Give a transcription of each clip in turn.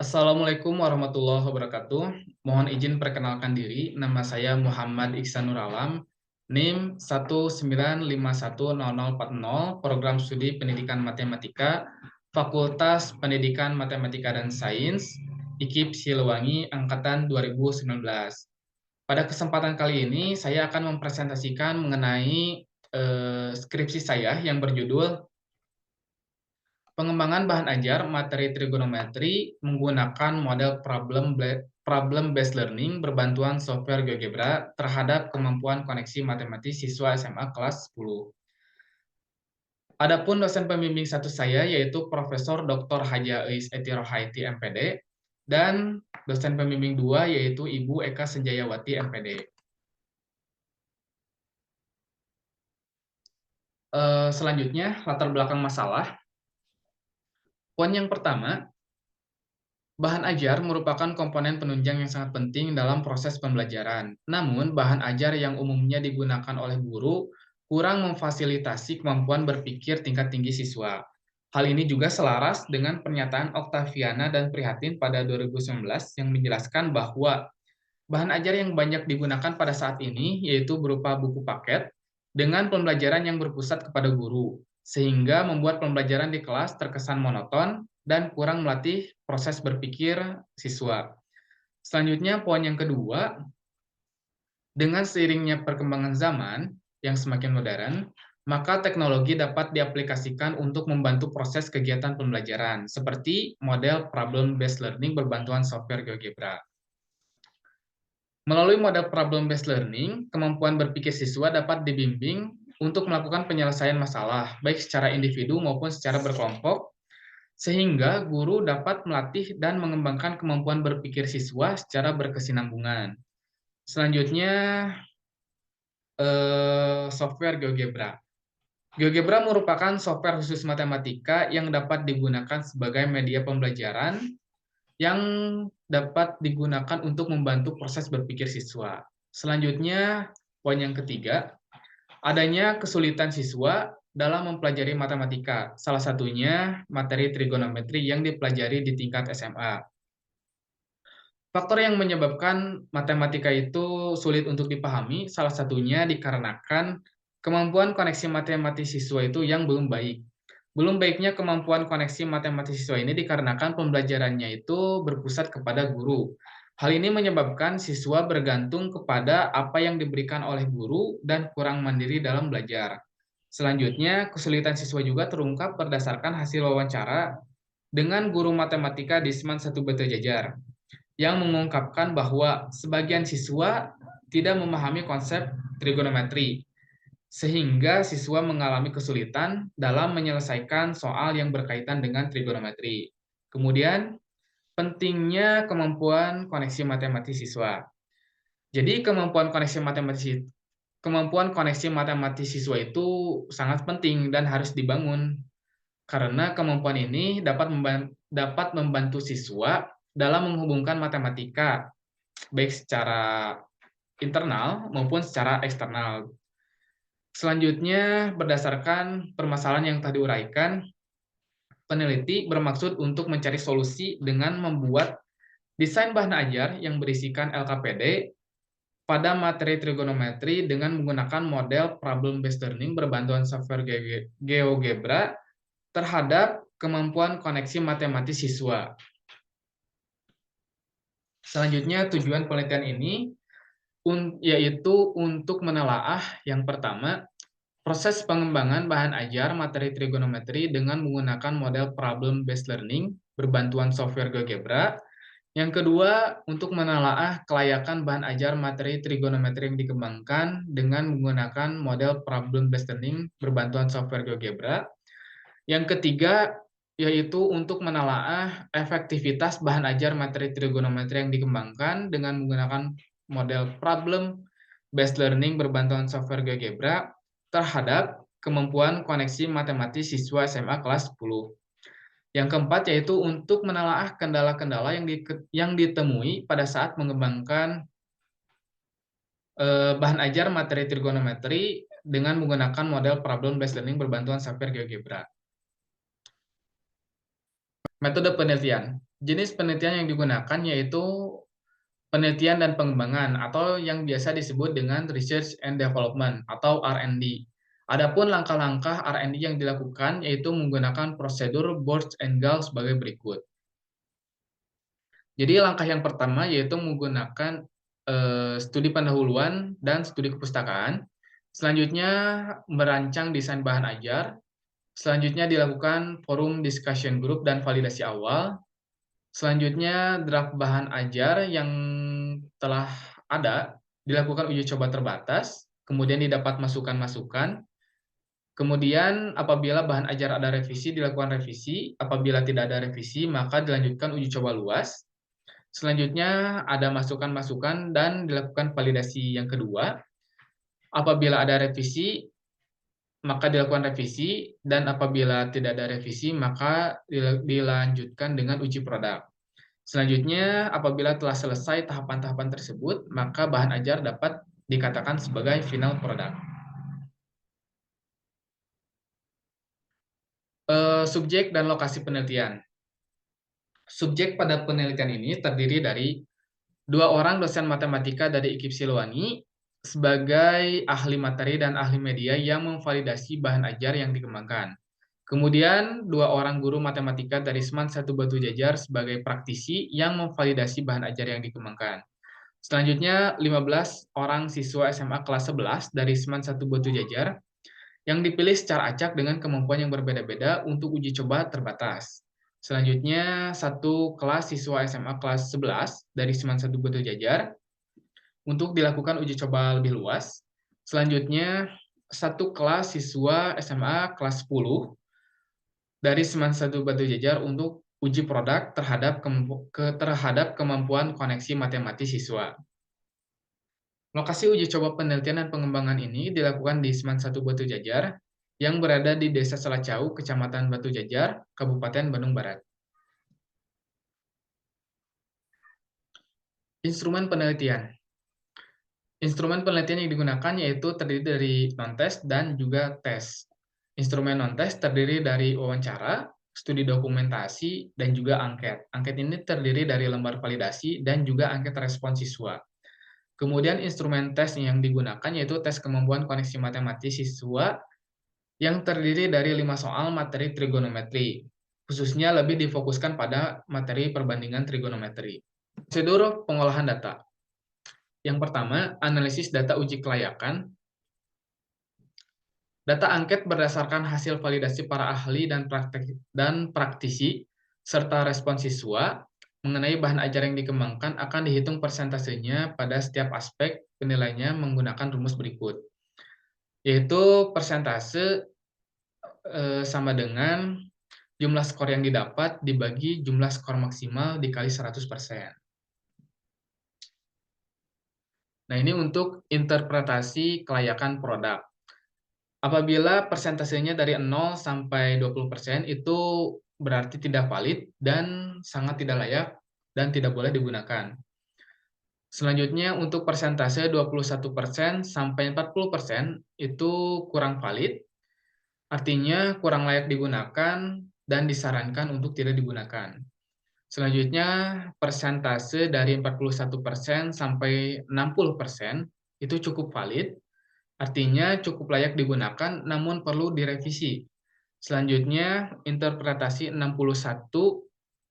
Assalamualaikum warahmatullahi wabarakatuh. Mohon izin perkenalkan diri, nama saya Muhammad Iksan Nur Alam, NIM 195100040, Program Studi Pendidikan Matematika, Fakultas Pendidikan Matematika dan Sains, IKIP Siliwangi, Angkatan 2019. Pada kesempatan kali ini, saya akan mempresentasikan mengenai skripsi saya yang berjudul Pengembangan bahan ajar materi trigonometri menggunakan model problem based learning berbantuan software GeoGebra terhadap kemampuan koneksi matematis siswa SMA kelas 10. Adapun dosen pembimbing satu saya yaitu Profesor Dr. Haja Eis Eti Rohaiti MPD dan dosen pembimbing dua yaitu Ibu Eka Senjayawati MPD. Selanjutnya latar belakang masalah. Poin yang pertama, bahan ajar merupakan komponen penunjang yang sangat penting dalam proses pembelajaran. Namun, bahan ajar yang umumnya digunakan oleh guru kurang memfasilitasi kemampuan berpikir tingkat tinggi siswa. Hal ini juga selaras dengan pernyataan Octaviana dan Prihatin pada 2019 yang menjelaskan bahwa bahan ajar yang banyak digunakan pada saat ini yaitu berupa buku paket dengan pembelajaran yang berpusat kepada guru, sehingga membuat pembelajaran di kelas terkesan monoton dan kurang melatih proses berpikir siswa. Selanjutnya, poin yang kedua, dengan seiringnya perkembangan zaman yang semakin modern, maka teknologi dapat diaplikasikan untuk membantu proses kegiatan pembelajaran, seperti model problem-based learning berbantuan software GeoGebra. Melalui model problem-based learning, kemampuan berpikir siswa dapat dibimbing untuk melakukan penyelesaian masalah, baik secara individu maupun secara berkelompok, sehingga guru dapat melatih dan mengembangkan kemampuan berpikir siswa secara berkesinambungan. Selanjutnya, software GeoGebra. GeoGebra merupakan software khusus matematika yang dapat digunakan sebagai media pembelajaran yang dapat digunakan untuk membantu proses berpikir siswa. Selanjutnya, poin yang ketiga, adanya kesulitan siswa dalam mempelajari matematika, salah satunya materi trigonometri yang dipelajari di tingkat SMA. Faktor yang menyebabkan matematika itu sulit untuk dipahami, salah satunya dikarenakan kemampuan koneksi matematis siswa itu yang belum baik. Belum baiknya kemampuan koneksi matematis siswa ini dikarenakan pembelajarannya itu berpusat kepada guru. Hal ini menyebabkan siswa bergantung kepada apa yang diberikan oleh guru dan kurang mandiri dalam belajar. Selanjutnya, kesulitan siswa juga terungkap berdasarkan hasil wawancara dengan guru matematika di Seman 1 Batu Jajar, yang mengungkapkan bahwa sebagian siswa tidak memahami konsep trigonometri, sehingga siswa mengalami kesulitan dalam menyelesaikan soal yang berkaitan dengan trigonometri. Kemudian, pentingnya kemampuan koneksi matematis siswa. Jadi, kemampuan koneksi matematis siswa itu sangat penting dan harus dibangun, karena kemampuan ini dapat membantu siswa dalam menghubungkan matematika, baik secara internal maupun secara eksternal. Selanjutnya, berdasarkan permasalahan yang tadi uraikan, peneliti bermaksud untuk mencari solusi dengan membuat desain bahan ajar yang berisikan LKPD pada materi trigonometri dengan menggunakan model problem-based learning berbantuan software GeoGebra terhadap kemampuan koneksi matematis siswa. Selanjutnya, tujuan penelitian ini yaitu untuk menelaah yang pertama, proses pengembangan bahan ajar materi trigonometri dengan menggunakan model problem-based learning berbantuan software GeoGebra. Yang kedua, untuk menelaah kelayakan bahan ajar materi trigonometri yang dikembangkan dengan menggunakan model problem-based learning berbantuan software GeoGebra. Yang ketiga, yaitu untuk menelaah efektivitas bahan ajar materi trigonometri yang dikembangkan dengan menggunakan model problem-based learning berbantuan software GeoGebra terhadap kemampuan koneksi matematis siswa SMA kelas 10. Yang keempat yaitu untuk menelaah kendala-kendala yang ditemui pada saat mengembangkan bahan ajar materi trigonometri dengan menggunakan model problem-based learning berbantuan software GeoGebra. Metode penelitian. Jenis penelitian yang digunakan yaitu penelitian dan pengembangan atau yang biasa disebut dengan research and development atau R&D. Adapun langkah-langkah R&D yang dilakukan yaitu menggunakan prosedur Bourke and Gall sebagai berikut. Jadi langkah yang pertama yaitu menggunakan studi pendahuluan dan studi kepustakaan. Selanjutnya merancang desain bahan ajar. Selanjutnya dilakukan forum discussion group dan validasi awal. Selanjutnya draft bahan ajar yang telah ada dilakukan uji coba terbatas, kemudian didapat masukan-masukan. Kemudian apabila bahan ajar ada revisi dilakukan revisi, apabila tidak ada revisi maka dilanjutkan uji coba luas. Selanjutnya ada masukan-masukan dan dilakukan validasi yang kedua. Apabila ada revisi, maka dilakukan revisi, dan apabila tidak ada revisi, maka dilanjutkan dengan uji produk. Selanjutnya, apabila telah selesai tahapan-tahapan tersebut, maka bahan ajar dapat dikatakan sebagai final product. Subjek dan lokasi penelitian. Subjek pada penelitian ini terdiri dari 2 orang dosen matematika dari IKIP Siliwangi sebagai ahli materi dan ahli media yang memvalidasi bahan ajar yang dikembangkan. Kemudian 2 orang guru matematika dari SMAN 1 Batu Jajar sebagai praktisi yang memvalidasi bahan ajar yang dikembangkan. Selanjutnya 15 orang siswa SMA kelas 11 dari SMAN 1 Batu Jajar yang dipilih secara acak dengan kemampuan yang berbeda-beda untuk uji coba terbatas. Selanjutnya, satu kelas siswa SMA kelas 11 dari SMAN 1 Batu Jajar untuk dilakukan uji coba lebih luas. Selanjutnya, satu kelas siswa SMA kelas 10 dari SMAN 1 Batu Jajar untuk uji produk terhadap kemampuan koneksi matematis siswa. Lokasi uji coba penelitian dan pengembangan ini dilakukan di SMAN 1 Batu Jajar yang berada di Desa Selacau, Kecamatan Batu Jajar, Kabupaten Bandung Barat. Instrumen penelitian. Instrumen penelitian yang digunakan yaitu terdiri dari non-tes dan juga tes. Instrumen non-tes terdiri dari wawancara, studi dokumentasi, dan juga angket. Angket ini terdiri dari lembar validasi dan juga angket respon siswa. Kemudian instrumen tes yang digunakan yaitu tes kemampuan koneksi matematis siswa yang terdiri dari 5 soal materi trigonometri. Khususnya lebih difokuskan pada materi perbandingan trigonometri. Prosedur pengolahan data. Yang pertama, analisis data uji kelayakan. Data angket berdasarkan hasil validasi para ahli dan praktisi serta respon siswa mengenai bahan ajar yang dikembangkan akan dihitung persentasenya pada setiap aspek penilaiannya menggunakan rumus berikut. Yaitu persentase sama dengan jumlah skor yang didapat dibagi jumlah skor maksimal dikali 100%. Nah, ini untuk interpretasi kelayakan produk. Apabila persentasenya dari 0 sampai 20% itu berarti tidak valid dan sangat tidak layak dan tidak boleh digunakan. Selanjutnya untuk persentase 21% sampai 40% itu kurang valid, artinya kurang layak digunakan dan disarankan untuk tidak digunakan. Selanjutnya persentase dari 41% sampai 60% itu cukup valid, artinya cukup layak digunakan namun perlu direvisi. Selanjutnya interpretasi 61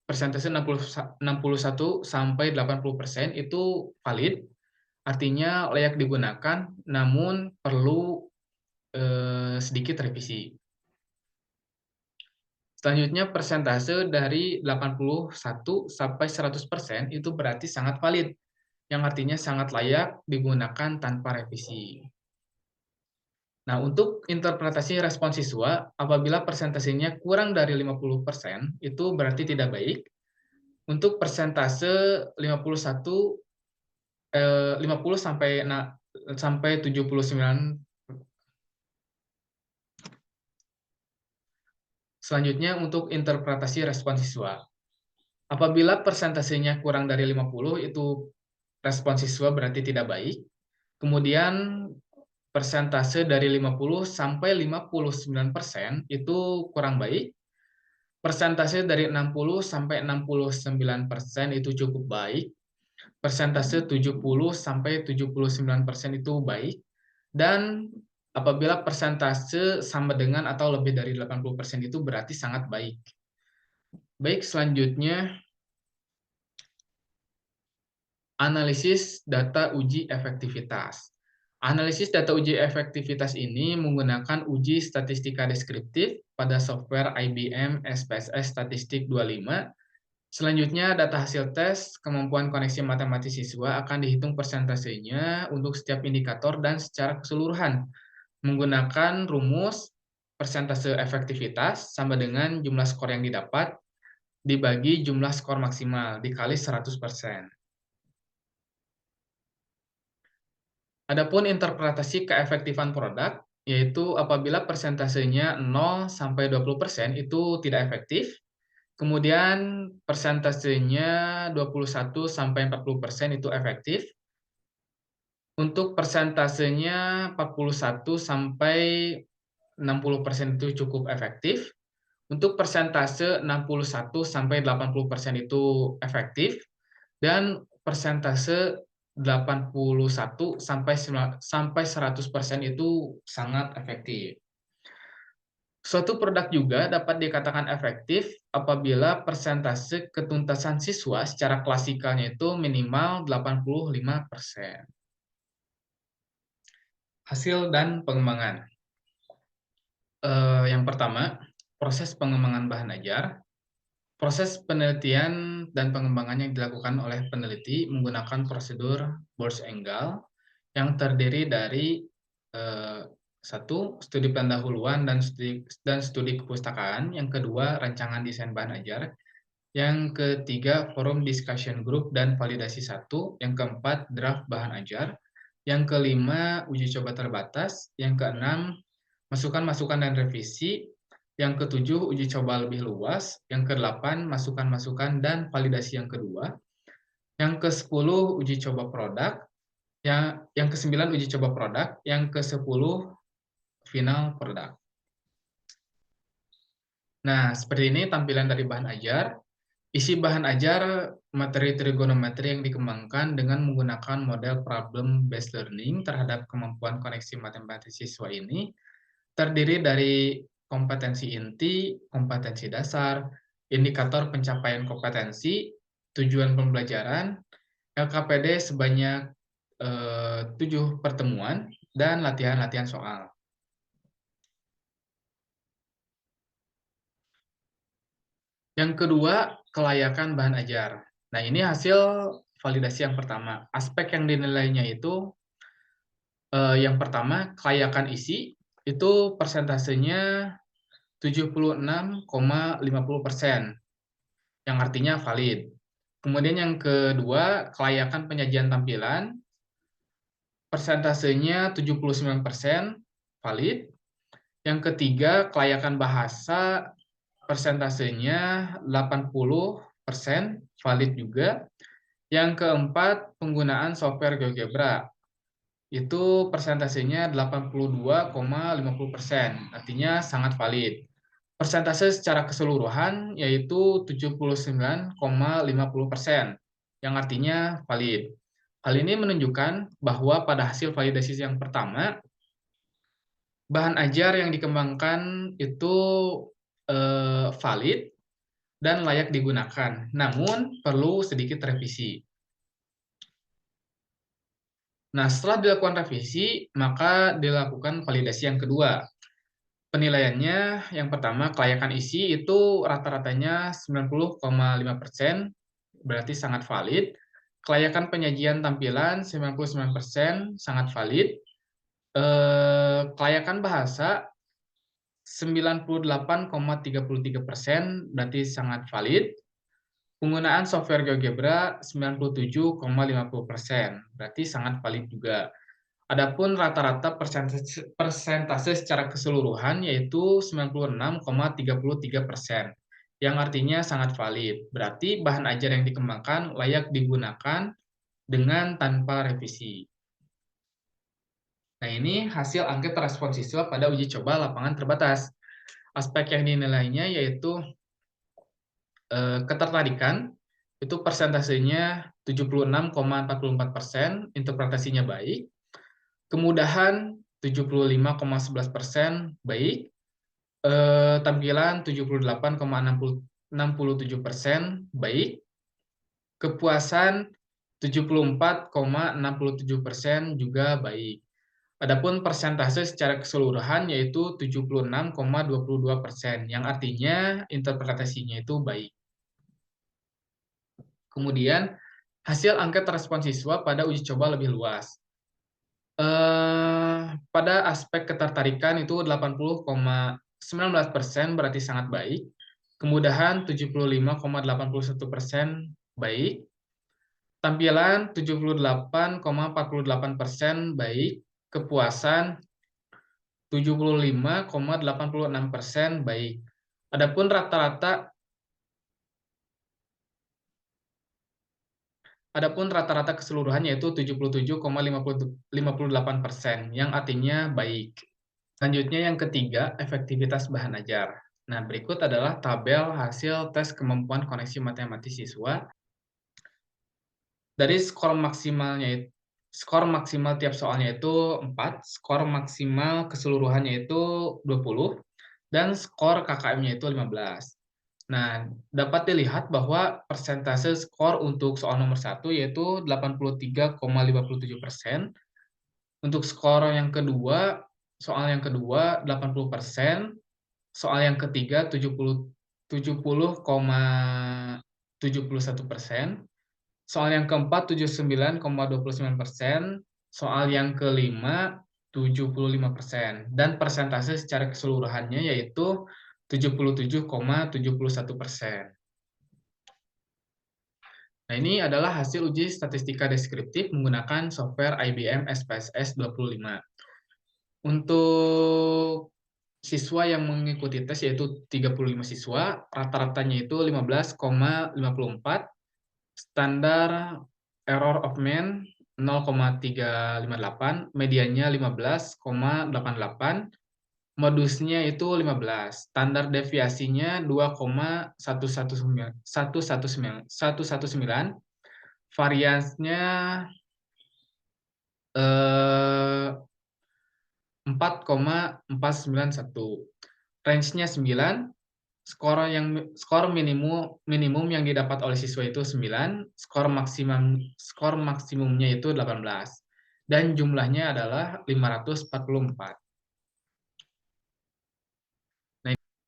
persentase 61 sampai 80% itu valid, artinya layak digunakan namun perlu sedikit revisi. Selanjutnya persentase dari 81 sampai 100% itu berarti sangat valid, yang artinya sangat layak digunakan tanpa revisi. Nah, untuk interpretasi respon siswa, apabila persentasenya kurang dari 50%, itu berarti tidak baik. Untuk persentase 50 sampai 79. Selanjutnya untuk interpretasi respon siswa. Apabila persentasenya kurang dari 50, itu respon siswa berarti tidak baik. Kemudian persentase dari 50 sampai 59% itu kurang baik. Persentase dari 60 sampai 69% itu cukup baik. Persentase 70 sampai 79% itu baik. Dan apabila persentase sama dengan atau lebih dari 80% itu berarti sangat baik. Baik, selanjutnya analisis data uji efektivitas. Analisis data uji efektivitas ini menggunakan uji statistika deskriptif pada software IBM SPSS Statistik 25. Selanjutnya, data hasil tes kemampuan koneksi matematis siswa akan dihitung persentasenya untuk setiap indikator dan secara keseluruhan menggunakan rumus persentase efektivitas sama dengan jumlah skor yang didapat dibagi jumlah skor maksimal dikali 100%. Adapun interpretasi keefektifan produk, yaitu apabila persentasenya 0 sampai 20% itu tidak efektif, kemudian persentasenya 21 sampai 40% itu efektif, untuk persentasenya 41 sampai 60% itu cukup efektif, untuk persentase 61 sampai 80% itu efektif, dan persentase 81 sampai 100% itu sangat efektif. Suatu produk juga dapat dikatakan efektif apabila persentase ketuntasan siswa secara klasikalnya itu minimal 85%. Hasil dan pengembangan. Yang pertama, proses pengembangan bahan ajar. Proses penelitian dan pengembangan yang dilakukan oleh peneliti menggunakan prosedur Boers-Engel yang terdiri dari satu, studi pendahuluan dan studi kepustakaan, yang kedua, rancangan desain bahan ajar, yang ketiga, forum discussion group dan validasi satu, yang keempat, draft bahan ajar, yang kelima, uji coba terbatas, yang keenam, masukan-masukan dan revisi, yang ketujuh, uji coba lebih luas, yang kedelapan, masukan-masukan dan validasi yang kedua, yang kesepuluh, uji coba produk, yang kesembilan, uji coba produk, yang kesepuluh, final produk. Nah, seperti ini tampilan dari bahan ajar. Isi bahan ajar materi trigonometri yang dikembangkan dengan menggunakan model problem based learning terhadap kemampuan koneksi matematis siswa ini terdiri dari kompetensi inti, kompetensi dasar, indikator pencapaian kompetensi, tujuan pembelajaran, LKPD sebanyak 7 pertemuan, dan latihan-latihan soal. Yang kedua, kelayakan bahan ajar. Nah, ini hasil validasi yang pertama. Aspek yang dinilainya itu, yang pertama, kelayakan isi, itu persentasenya 76,50%, yang artinya valid. Kemudian yang kedua, kelayakan penyajian tampilan, persentasenya 79% valid. Yang ketiga, kelayakan bahasa, persentasenya 80% valid juga. Yang keempat, penggunaan software GeoGebra. Itu persentasenya 82,50%, artinya sangat valid. Persentase secara keseluruhan yaitu 79,50%, yang artinya valid. Hal ini menunjukkan bahwa pada hasil validasi yang pertama, bahan ajar yang dikembangkan itu valid dan layak digunakan, namun perlu sedikit revisi. Nah, setelah dilakukan revisi, maka dilakukan validasi yang kedua. Penilaiannya, yang pertama, kelayakan isi itu rata-ratanya 90,5%, berarti sangat valid. Kelayakan penyajian tampilan 99% sangat valid. Kelayakan bahasa 98,33% berarti sangat valid. Penggunaan software GeoGebra 97,50%, berarti sangat valid juga. Adapun rata-rata persentase secara keseluruhan yaitu 96,33%, yang artinya sangat valid. Berarti bahan ajar yang dikembangkan layak digunakan dengan tanpa revisi. Nah, ini hasil angket respon siswa pada uji coba lapangan terbatas. Aspek yang dinilainya yaitu Ketertarikan itu persentasenya 76,44%, interpretasinya baik. Kemudahan 75,11% baik. Tampilan 78,67% baik. Kepuasan 74,67% juga baik. Adapun persentase secara keseluruhan yaitu 76,22%, yang artinya interpretasinya itu baik. Kemudian, hasil angket respon siswa pada uji coba lebih luas. Pada aspek ketertarikan itu 80,19% berarti sangat baik. Kemudahan 75,81% baik. Tampilan 78,48% baik. Kepuasan 75,86% baik. Adapun rata-rata keseluruhan yaitu 77,58%, yang artinya baik. Selanjutnya yang ketiga, efektivitas bahan ajar. Nah, berikut adalah tabel hasil tes kemampuan koneksi matematis siswa. Dari skor maksimal tiap soalnya itu 4, skor maksimal keseluruhannya itu 20, dan skor KKM-nya itu 15. Nah, dapat dilihat bahwa persentase skor untuk soal nomor 1 yaitu 83,57%. Untuk skor yang kedua, soal yang kedua 80%, soal yang ketiga 70,71%, soal yang keempat 79,29%, soal yang kelima 75%, dan persentase secara keseluruhannya yaitu 77,71%. Nah, ini adalah hasil uji statistika deskriptif menggunakan software IBM SPSS 25. Untuk siswa yang mengikuti tes yaitu 35 siswa, rata-ratanya itu 15,54, standar error of mean 0,358, mediannya 15,88, modusnya itu 15, standar deviasinya 2,119, variansnya 4,491, range-nya 9, skor minimum yang didapat oleh siswa itu 9, skor maksimumnya itu 18, dan jumlahnya adalah 544.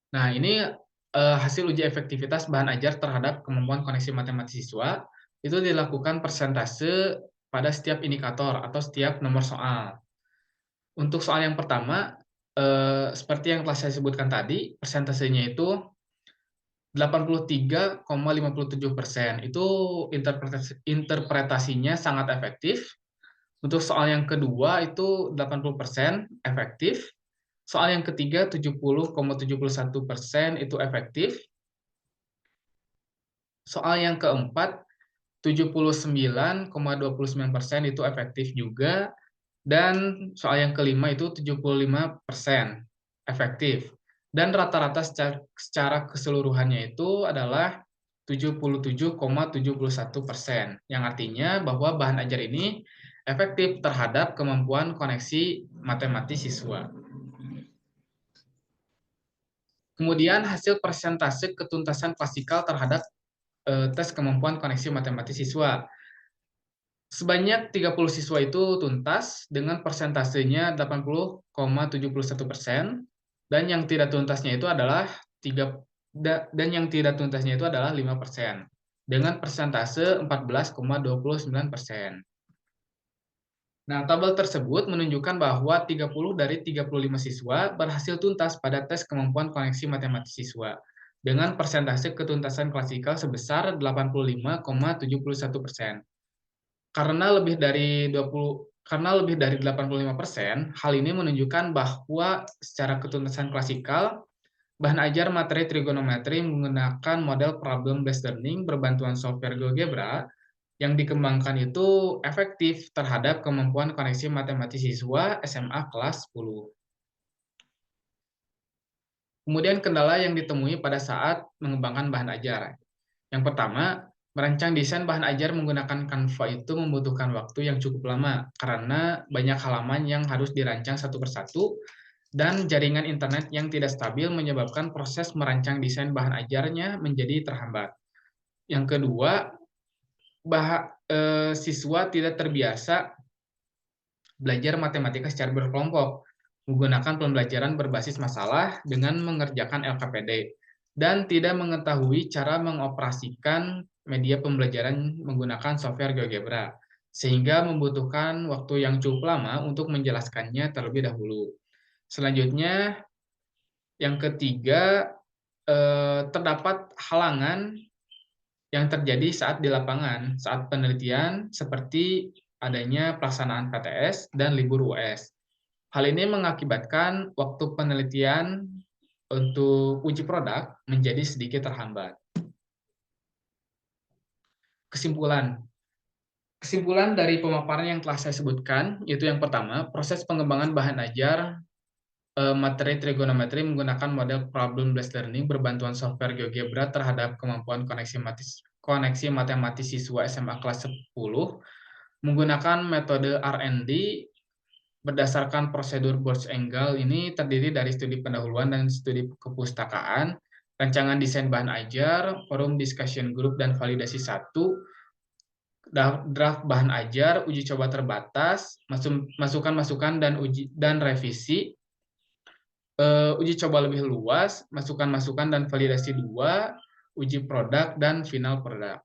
Nah, ini hasil uji efektivitas bahan ajar terhadap kemampuan koneksi matematis siswa. Itu dilakukan persentase pada setiap indikator atau setiap nomor soal. Untuk soal yang pertama, seperti yang telah saya sebutkan tadi, persentasenya itu 83,57%. Itu interpretasinya sangat efektif. Untuk soal yang kedua itu 80% efektif. Soal yang ketiga 70,71% itu efektif. Soal yang keempat 79,29% itu efektif juga. Dan soal yang kelima itu 75% efektif. Dan rata-rata secara keseluruhannya itu adalah 77,71%, yang artinya bahwa bahan ajar ini efektif terhadap kemampuan koneksi matematis siswa. Kemudian hasil persentase ketuntasan klasikal terhadap tes kemampuan koneksi matematis siswa. Sebanyak 30 siswa itu tuntas dengan persentasenya 80,71%, dan yang tidak tuntasnya itu adalah 5% dengan persentase 14,29%. Nah, tabel tersebut menunjukkan bahwa 30 dari 35 siswa berhasil tuntas pada tes kemampuan koneksi matematis siswa dengan persentase ketuntasan klasikal sebesar 85,71%. Karena lebih dari 85%, hal ini menunjukkan bahwa secara ketuntasan klasikal, bahan ajar materi trigonometri menggunakan model problem-based learning berbantuan software GeoGebra yang dikembangkan itu efektif terhadap kemampuan koneksi matematis siswa SMA kelas 10. Kemudian kendala yang ditemui pada saat mengembangkan bahan ajar. Yang pertama, merancang desain bahan ajar menggunakan Canva itu membutuhkan waktu yang cukup lama karena banyak halaman yang harus dirancang satu persatu dan jaringan internet yang tidak stabil menyebabkan proses merancang desain bahan ajarnya menjadi terhambat. Yang kedua, siswa tidak terbiasa belajar matematika secara berkelompok, menggunakan pembelajaran berbasis masalah dengan mengerjakan LKPD, dan tidak mengetahui cara mengoperasikan media pembelajaran menggunakan software GeoGebra, sehingga membutuhkan waktu yang cukup lama untuk menjelaskannya terlebih dahulu. Selanjutnya, yang ketiga, terdapat halangan yang terjadi saat di lapangan, saat penelitian, seperti adanya pelaksanaan PTS dan libur US. Hal ini mengakibatkan waktu penelitian untuk uji produk menjadi sedikit terhambat. Kesimpulan. Kesimpulan dari pemaparan yang telah saya sebutkan, yaitu yang pertama, proses pengembangan bahan ajar materi trigonometri menggunakan model problem-based learning berbantuan software GeoGebra terhadap kemampuan koneksi matematis siswa SMA kelas 10 menggunakan metode R&D berdasarkan prosedur Bosch-Engel. Ini terdiri dari studi pendahuluan dan studi kepustakaan, rancangan desain bahan ajar, forum discussion group dan validasi 1, draft bahan ajar, uji coba terbatas, masukan-masukan dan revisi, uji coba lebih luas, masukan-masukan dan validasi 2, uji produk, dan final produk.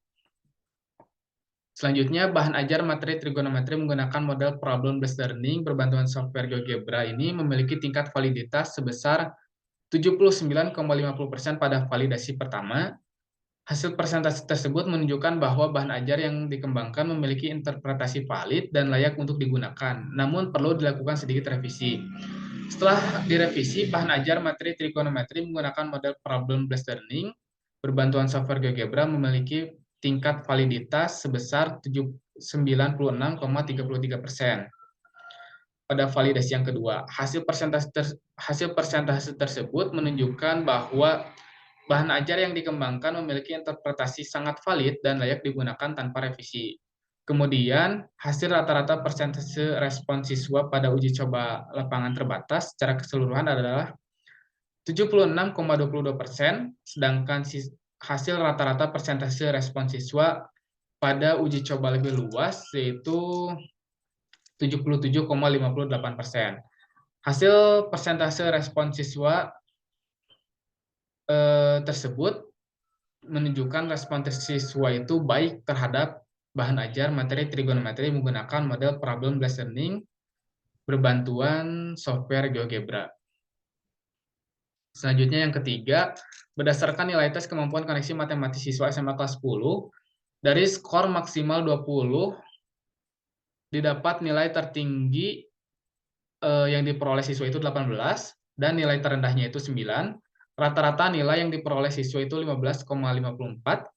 Selanjutnya, bahan ajar materi trigonometri menggunakan model problem-based learning berbantuan software GeoGebra ini memiliki tingkat validitas sebesar 79,50% pada validasi pertama. Hasil presentasi tersebut menunjukkan bahwa bahan ajar yang dikembangkan memiliki interpretasi valid dan layak untuk digunakan, namun perlu dilakukan sedikit revisi. Setelah direvisi, bahan ajar materi trigonometri menggunakan model problem-based learning berbantuan software GeoGebra memiliki tingkat validitas sebesar 96,33%. Pada validasi yang kedua, hasil persentase tersebut menunjukkan bahwa bahan ajar yang dikembangkan memiliki interpretasi sangat valid dan layak digunakan tanpa revisi. Kemudian, hasil rata-rata persentase respon siswa pada uji coba lapangan terbatas secara keseluruhan adalah 76,22%, sedangkan hasil rata-rata persentase respon siswa pada uji coba lebih luas yaitu 77,58%. Hasil persentase respon siswa tersebut menunjukkan respon siswa itu baik terhadap bahan ajar materi trigonometri menggunakan model problem-based learning berbantuan software GeoGebra. Selanjutnya yang ketiga, berdasarkan nilai tes kemampuan koneksi matematis siswa SMA kelas 10, dari skor maksimal 20, didapat nilai tertinggi yang diperoleh siswa itu 18, dan nilai terendahnya itu 9. Rata-rata nilai yang diperoleh siswa itu 15,54,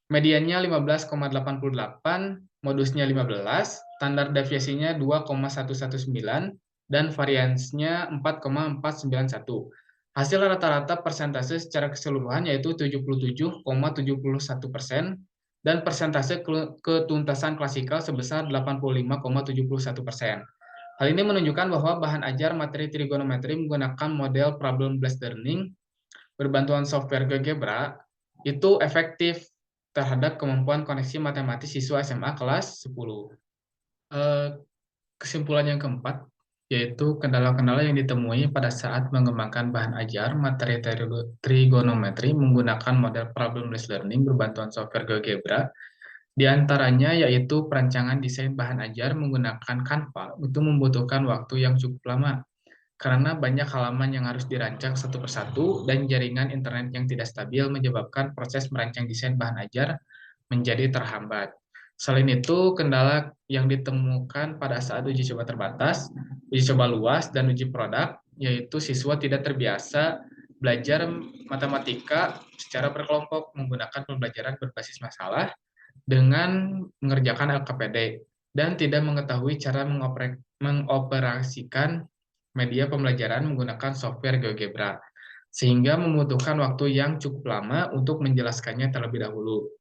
mediannya 15,88, modusnya 15, standar deviasinya 2,119, dan variansnya 4,491. Hasil rata-rata persentase secara keseluruhan yaitu 77,71% dan persentase ketuntasan klasikal sebesar 85,71%. Hal ini menunjukkan bahwa bahan ajar materi trigonometri menggunakan model problem-based learning berbantuan software GeoGebra itu efektif terhadap kemampuan koneksi matematis siswa SMA kelas 10. Kesimpulan yang keempat, yaitu kendala-kendala yang ditemui pada saat mengembangkan bahan ajar materi trigonometri menggunakan model problem-based learning berbantuan software GeoGebra. Di antaranya yaitu perancangan desain bahan ajar menggunakan Canva itu membutuhkan waktu yang cukup lama karena banyak halaman yang harus dirancang satu persatu dan jaringan internet yang tidak stabil menyebabkan proses merancang desain bahan ajar menjadi terhambat. Selain itu, kendala yang ditemukan pada saat uji coba terbatas, uji coba luas, dan uji produk, yaitu siswa tidak terbiasa belajar matematika secara berkelompok menggunakan pembelajaran berbasis masalah dengan mengerjakan LKPD dan tidak mengetahui cara mengoperasikan media pembelajaran menggunakan software GeoGebra. sehingga membutuhkan waktu yang cukup lama untuk menjelaskannya terlebih dahulu.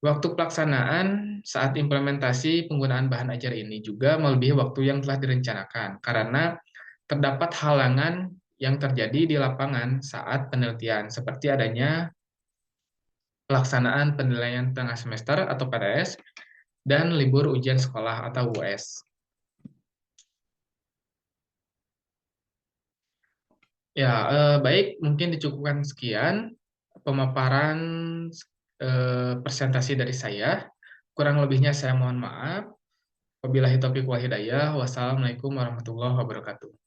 Waktu pelaksanaan saat implementasi penggunaan bahan ajar ini juga melebihi waktu yang telah direncanakan, karena terdapat halangan yang terjadi di lapangan saat penelitian, seperti adanya pelaksanaan penilaian tengah semester atau PTS, dan libur ujian sekolah atau US. Ya, baik, mungkin dicukupkan sekian pemaparan presentasi dari saya. Kurang lebihnya saya mohon maaf. Wabillahi taufiq wal hidayah. Wassalamualaikum warahmatullahi wabarakatuh.